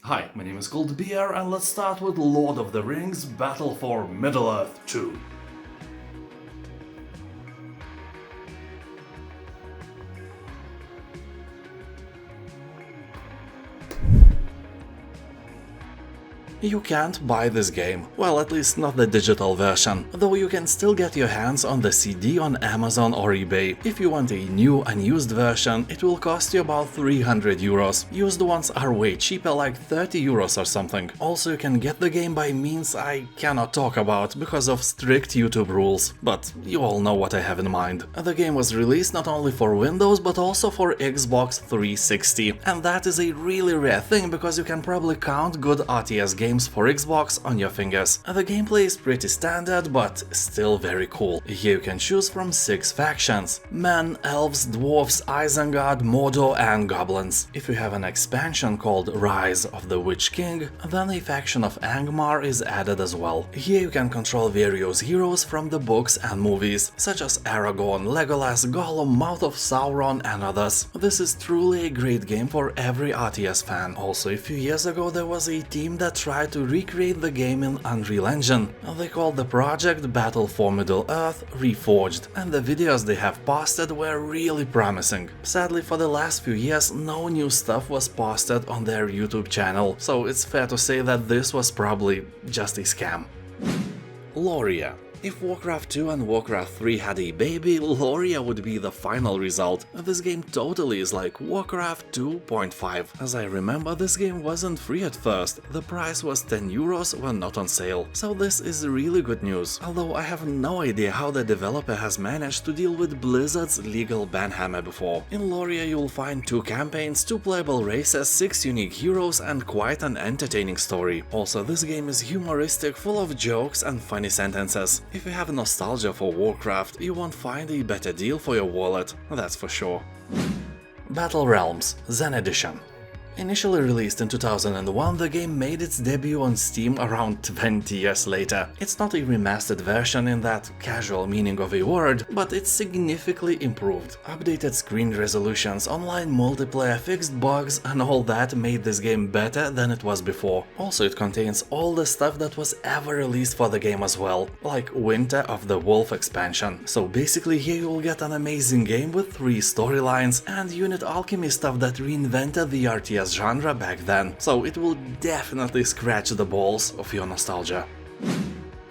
Hi, my name is Goldbeer and let's start with Lord of the Rings Battle for Middle-earth 2. You can't buy this game, well, at least not the digital version, though you can still get your hands on the CD on Amazon or eBay. If you want a new unused version, it will cost you about 300 euros. Used ones are way cheaper, like 30 euros or something. Also, you can get the game by means I cannot talk about because of strict YouTube rules, but you all know what I have in mind. The game was released not only for Windows but also for Xbox 360, and that is a really rare thing because you can probably count good RTS games for Xbox on your fingers. The gameplay is pretty standard, but still very cool. Here you can choose from 6 factions: men, elves, dwarves, Isengard, Mordor and goblins. If you have an expansion called Rise of the Witch King, then a faction of Angmar is added as well. Here you can control various heroes from the books and movies, such as Aragorn, Legolas, Gollum, Mouth of Sauron and others. This is truly a great game for every RTS fan. Also, a few years ago there was a team that tried to recreate the game in Unreal Engine. They called the project Battle for Middle-earth Reforged, and the videos they have posted were really promising. Sadly, for the last few years no new stuff was posted on their YouTube channel, so it's fair to say that this was probably just a scam. Loria. If WarCraft 2 and WarCraft 3 had a baby, Loria would be the final result. This game totally is like WarCraft 2.5. As I remember, this game wasn't free at first. The price was 10 euros when not on sale. So this is really good news, although I have no idea how the developer has managed to deal with Blizzard's legal banhammer before. In Loria you'll find 2 campaigns, 2 playable races, 6 unique heroes and quite an entertaining story. Also, this game is humoristic, full of jokes and funny sentences. If you have nostalgia for Warcraft, you won't find a better deal for your wallet, that's for sure. Battle Realms Zen Edition. Initially released in 2001, the game made its debut on Steam around 20 years later. It's not a remastered version in that casual meaning of a word, but it's significantly improved. Updated screen resolutions, online multiplayer, fixed bugs and all that made this game better than it was before. Also, it contains all the stuff that was ever released for the game as well, like Winter of the Wolf expansion. So basically here you'll get an amazing game with 3 storylines and unit alchemy stuff that reinvented the RTS genre back then, so it will definitely scratch the balls of your nostalgia.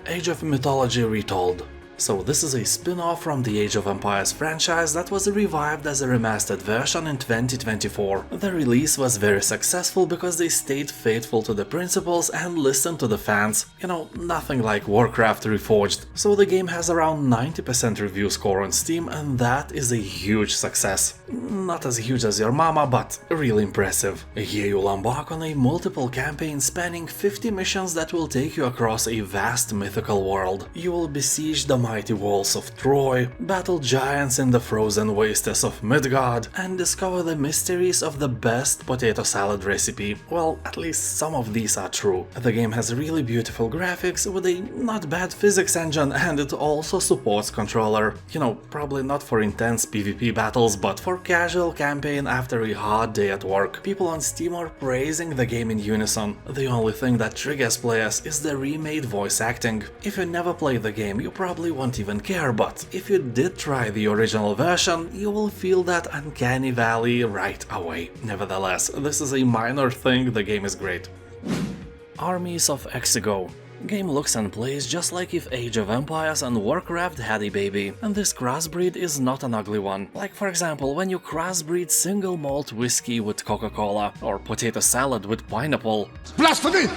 Age of Mythology Retold. So this is a spin-off from the Age of Empires franchise that was revived as a remastered version in 2024. The release was very successful because they stayed faithful to the principles and listened to the fans. You know, nothing like Warcraft Reforged. So the game has around 90% review score on Steam, and that is a huge success. Not as huge as your mama, but really impressive. Here you'll embark on a multiple campaign spanning 50 missions that will take you across a vast mythical world. You will besiege the mighty walls of Troy, battle giants in the frozen wastes of Midgard, and discover the mysteries of the best potato salad recipe. Well, at least some of these are true. The game has really beautiful graphics with a not bad physics engine, and it also supports controller. You know, probably not for intense PvP battles, but for casual campaign after a hard day at work. People on Steam are praising the game in unison. The only thing that triggers players is the remade voice acting. If you never played the game, you probably won't even care, but if you did try the original version, you will feel that uncanny valley right away. Nevertheless, this is a minor thing, the game is great. Armies of Exigo. Game looks and plays just like if Age of Empires and Warcraft had a baby, and this crossbreed is not an ugly one. Like for example, when you crossbreed single malt whiskey with Coca-Cola, or potato salad with pineapple. Blasphemy!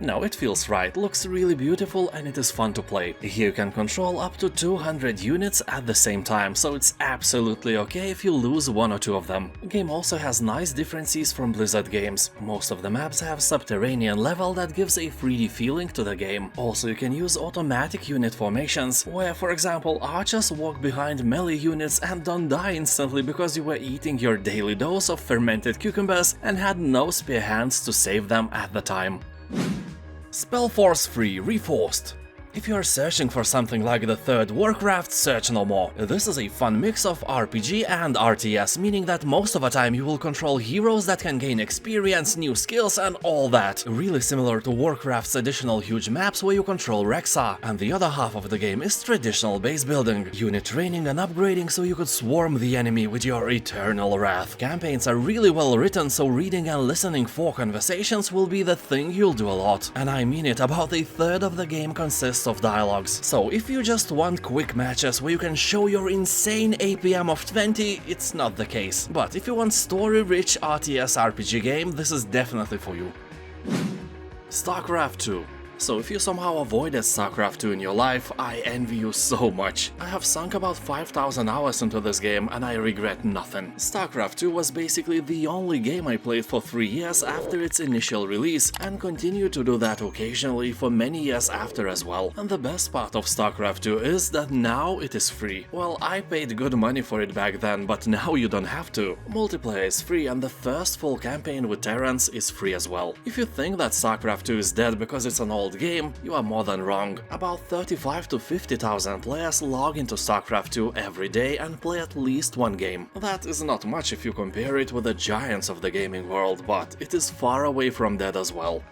No, it feels right, looks really beautiful and it is fun to play. Here you can control up to 200 units at the same time, so it's absolutely okay if you lose 1 or 2 of them. The game also has nice differences from Blizzard games. Most of the maps have subterranean level that gives a 3D feeling to the game. Also, you can use automatic unit formations, where for example archers walk behind melee units and don't die instantly because you were eating your daily dose of fermented cucumbers and had no spare hands to save them at the time. SpellForce 3 Reforced. If you are searching for something like the third WarCraft, search no more. This is a fun mix of RPG and RTS, meaning that most of the time you will control heroes that can gain experience, new skills and all that. Really similar to WarCraft's additional huge maps where you control Rexa, and the other half of the game is traditional base building, unit training and upgrading so you could swarm the enemy with your eternal wrath. Campaigns are really well written, so reading and listening for conversations will be the thing you'll do a lot. And I mean it, about a third of the game consists of dialogues. So if you just want quick matches where you can show your insane APM of 20, it's not the case. But if you want story-rich RTS RPG game, this is definitely for you. StarCraft 2. So if you somehow avoided StarCraft 2 in your life, I envy you so much. I have sunk about 5,000 hours into this game and I regret nothing. StarCraft 2 was basically the only game I played for 3 years after its initial release, and continue to do that occasionally for many years after as well. And the best part of StarCraft 2 is that now it is free. Well, I paid good money for it back then, but now you don't have to. Multiplayer is free and the first full campaign with Terrans is free as well. If you think that StarCraft 2 is dead because it's an old game, you are more than wrong. About 35 to 50,000 players log into StarCraft 2 every day and play at least one game. That is not much if you compare it with the giants of the gaming world, but it is far away from dead as well.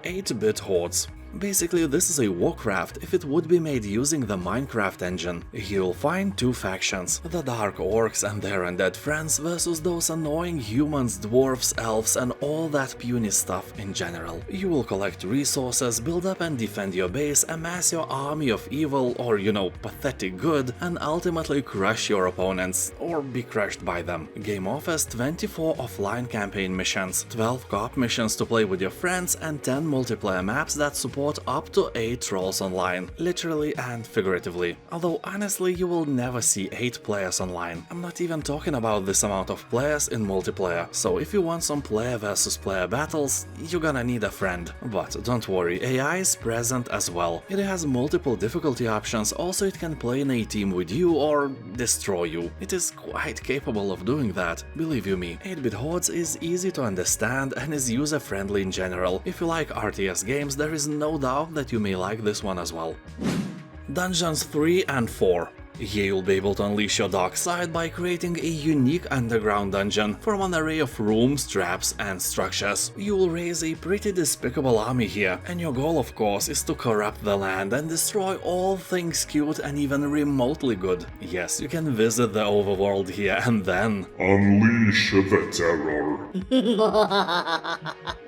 8-bit Hordes. Basically, this is a WarCraft if it would be made using the Minecraft engine. You'll find two factions, the Dark Orcs and their undead friends versus those annoying humans, dwarves, elves and all that puny stuff in general. You will collect resources, build up and defend your base, amass your army of evil or, you know, pathetic good, and ultimately crush your opponents, or be crushed by them. Game offers 24 offline campaign missions, 12 co-op missions to play with your friends and 10 multiplayer maps that support up to 8 trolls online, literally and figuratively. Although honestly you will never see 8 players online. I'm not even talking about this amount of players in multiplayer, so if you want some player versus player battles, you're gonna need a friend. But don't worry, AI is present as well. It has multiple difficulty options, also it can play in a team with you or destroy you. It is quite capable of doing that, believe you me. 8-bit Hordes is easy to understand and is user-friendly in general. If you like RTS games, there is no doubt that you may like this one as well. Dungeons 3 and 4. Here you'll be able to unleash your dark side by creating a unique underground dungeon from an array of rooms, traps and structures. You will raise a pretty despicable army here, and your goal of course is to corrupt the land and destroy all things cute and even remotely good. Yes, you can visit the overworld here and then unleash the terror.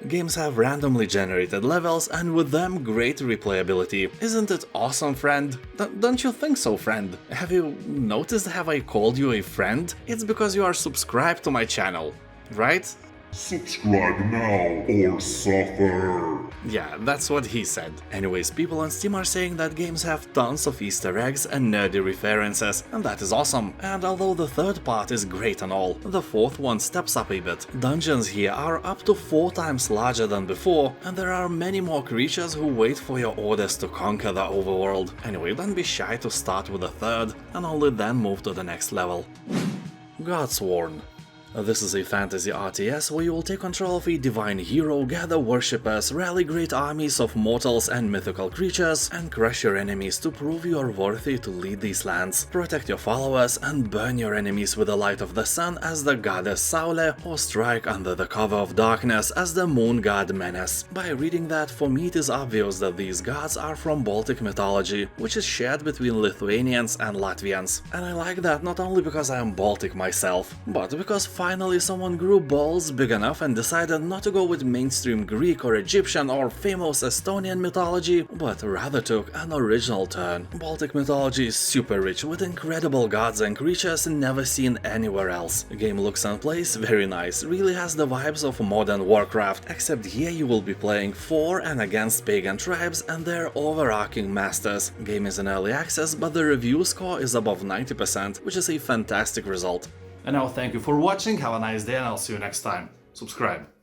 Games have randomly generated levels and with them great replayability. Isn't it awesome, friend? Don't you think so, friend? Have you noticed have I called you a friend? It's because you are subscribed to my channel, right? Subscribe now or suffer. Yeah, that's what he said. Anyways, people on Steam are saying that games have tons of Easter eggs and nerdy references, and that is awesome. And although the third part is great and all, the fourth one steps up a bit. Dungeons here are up to 4 times larger than before, and there are many more creatures who wait for your orders to conquer the overworld. Anyway, don't be shy to start with the third, and only then move to the next level. Godsworn. This is a fantasy RTS where you will take control of a divine hero, gather worshippers, rally great armies of mortals and mythical creatures, and crush your enemies to prove you are worthy to lead these lands, protect your followers, and burn your enemies with the light of the sun as the goddess Saule, or strike under the cover of darkness as the moon god Menace. By reading that, for me it is obvious that these gods are from Baltic mythology, which is shared between Lithuanians and Latvians. And I like that not only because I am Baltic myself, but because finally someone grew balls big enough and decided not to go with mainstream Greek or Egyptian or famous Estonian mythology, but rather took an original turn. Baltic mythology is super rich with incredible gods and creatures never seen anywhere else. The game looks and plays very nice, really has the vibes of modern WarCraft, except here you will be playing for and against pagan tribes and their overarching masters. Game is in early access, but the review score is above 90%, which is a fantastic result. And now thank you for watching, have a nice day and I'll see you next time. Subscribe.